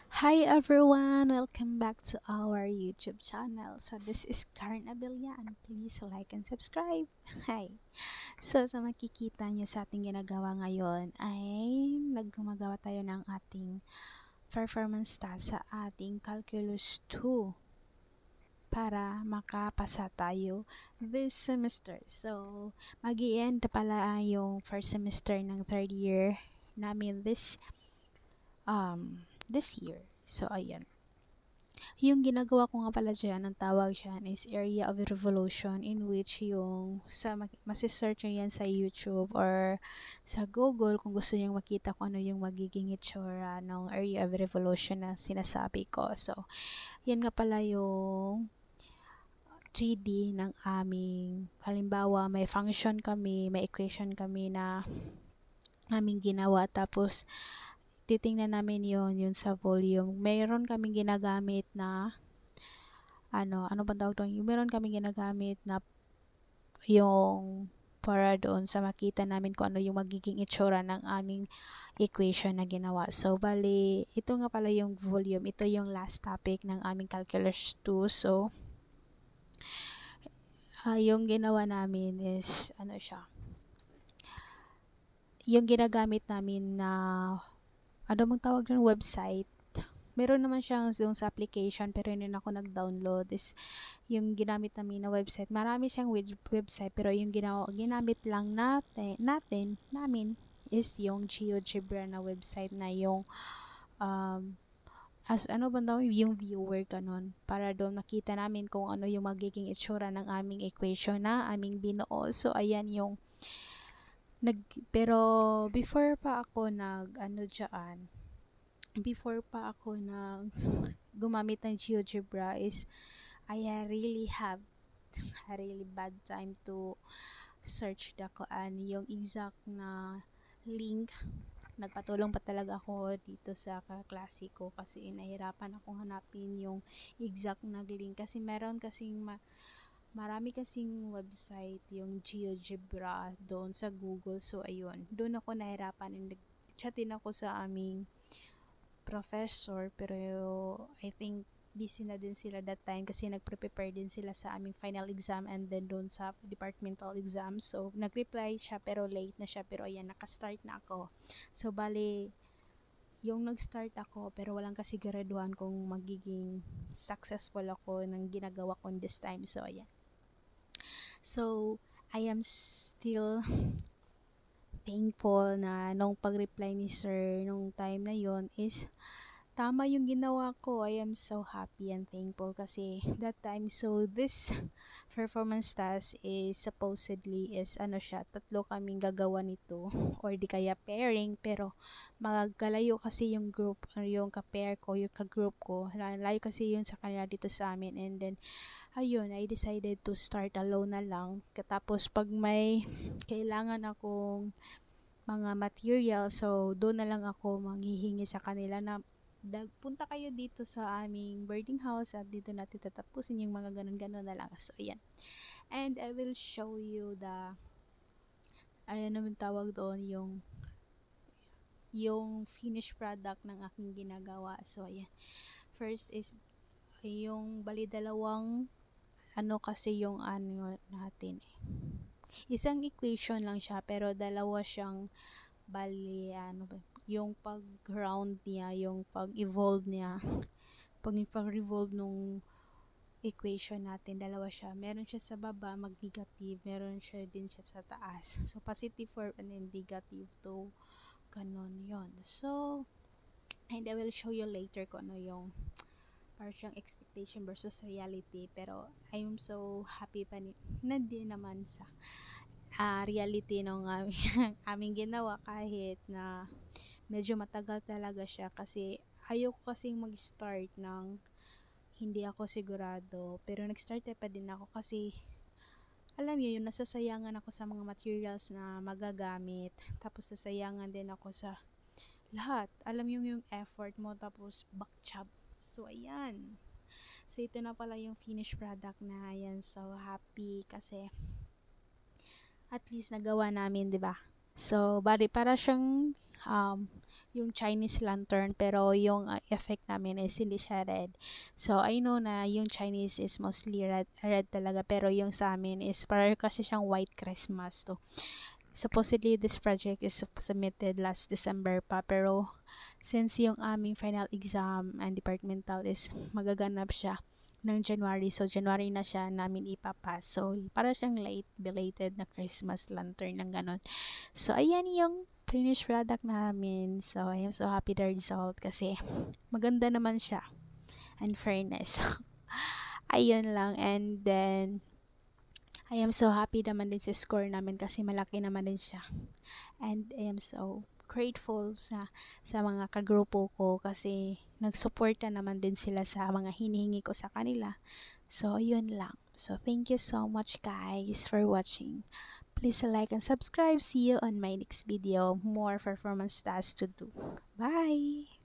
Hi everyone! Welcome back to our YouTube channel. So this is Karen Abilia and please like and subscribe. Hi! So sa makikita nyo sa ating ginagawa ngayon ay naggumagawa tayo ng ating performance task sa ating Calculus 2 para makapasa tayo this semester. So mag-i-end pala yung first semester ng third year namin this year. So ayan. Yung ginagawa ko nga pala diyan, ang tawag diyan is Area of Revolution, in which yung masi-search nyo yan sa YouTube or sa Google kung gusto niyo makita kung ano yung magiging itsura ng Area of Revolution na sinasabi ko. So, yan nga pala yung 3D ng aming, halimbawa may function kami, may equation kami na aming ginawa, tapos titingnan namin yun sa volume. Mayroon kaming ginagamit na ano bang tawag doon? Yung meron kaming ginagamit na yung para doon sa makita namin kung ano yung magiging itsura ng aming equation na ginawa. So, bali, ito nga pala yung volume. Ito yung last topic ng aming Calculus 2. So, yung ginawa namin is, ano siya, yung ginagamit namin na, ano bang tawag doon? Website. Meron naman siyang yung sa application pero hindi na ako nag-download is yung ginamit namin na website. Marami siyang website pero yung ginamit lang namin is yung GeoGebra na website na yung as ano ba daw yung viewer kanon para doon makita namin kung ano yung magiging itsura ng aming equation na aming binuo. So ayan yung pero before pa ako gumamit ng GeoGebra is I really have a really bad time to search yung exact na link. Nagpatulong pa talaga ako dito sa kaklase ko kasi nahirapan akong hanapin yung exact na link kasi meron kasing marami kasing website yung GeoGebra doon sa Google. So ayun, doon ako nahirapan and nag-chatin ako sa aming professor pero I think busy na din sila that time kasi nagpre-prepare din sila sa aming final exam and then doon sa departmental exam. So nag-reply siya pero late na siya, pero ayan, naka-start na ako. So bali yung nag-start ako pero walang kasiguraduhan kung magiging successful ako ng ginagawa ko this time. So ayan. So I am still thankful na nung pag-reply ni sir nung time na yon is tama yung ginawa ko. I am so happy and thankful kasi that time. So this performance task is supposedly is ano siya, tatlo kaming gagawa nito or di kaya pairing, pero magkalayo kasi yung group or yung ka-pair ko, yung ka-group ko, layo kasi yun sa kanila dito sa amin. And then ayun, I decided to start alone na lang. Katapos pag may kailangan akong mga material, so doon na lang ako manghihingi sa kanila na punta kayo dito sa aming boarding house at dito natin tatapusin yung mga ganun-ganun na lang. So ayan, and I will show you ayan naman tawag doon, yung finished product ng aking ginagawa. So ayan, first is yung bali dalawang kasi yung natin isang equation lang siya pero dalawa siyang bali yung pag-ground niya, yung pag-evolve niya, pag-revolve nung equation natin, dalawa siya. Meron siya sa baba, mag-negative, meron siya din siya sa taas. So, positive for and then negative to, ganon yon. So, and I will show you later kung ano yung parang expectation versus reality. Pero, I'm so happy pa na din naman sa reality ng aming ginawa kahit na medyo matagal talaga siya kasi ayoko kasing mag-start ng hindi ako sigurado, pero nag-start pa din ako kasi alam niyo yung nasasayangan ako sa mga materials na magagamit, tapos nasayangan din ako sa lahat, alam niyo yung effort mo tapos bakchab. So ayan, so ito na pala yung finished product na ayan. So happy kasi at least nagawa namin, 'di ba? So, bali para siyang yung Chinese lantern, pero yung effect namin is hindi siya red. So, I know na yung Chinese is mostly red talaga, pero yung sa amin is para kasi siyang white Christmas to. Supposedly, this project is submitted last December pa, pero since yung aming final exam and departmental is magaganap siya ng January, so January na siya namin ipapas. So, para siyang late, belated na Christmas lantern ng ganon. So, ayan yung finished product namin. So, I am so happy the result kasi maganda naman siya. And fairness. Ayun lang. And then, I am so happy naman din sa score namin kasi malaki naman din siya. And I am so grateful sa mga kagrupo ko kasi nagsuporta naman din sila sa mga hinihingi ko sa kanila. So, yun lang. So, thank you so much guys for watching. Please like and subscribe. See you on my next video. More performance tasks to do. Bye!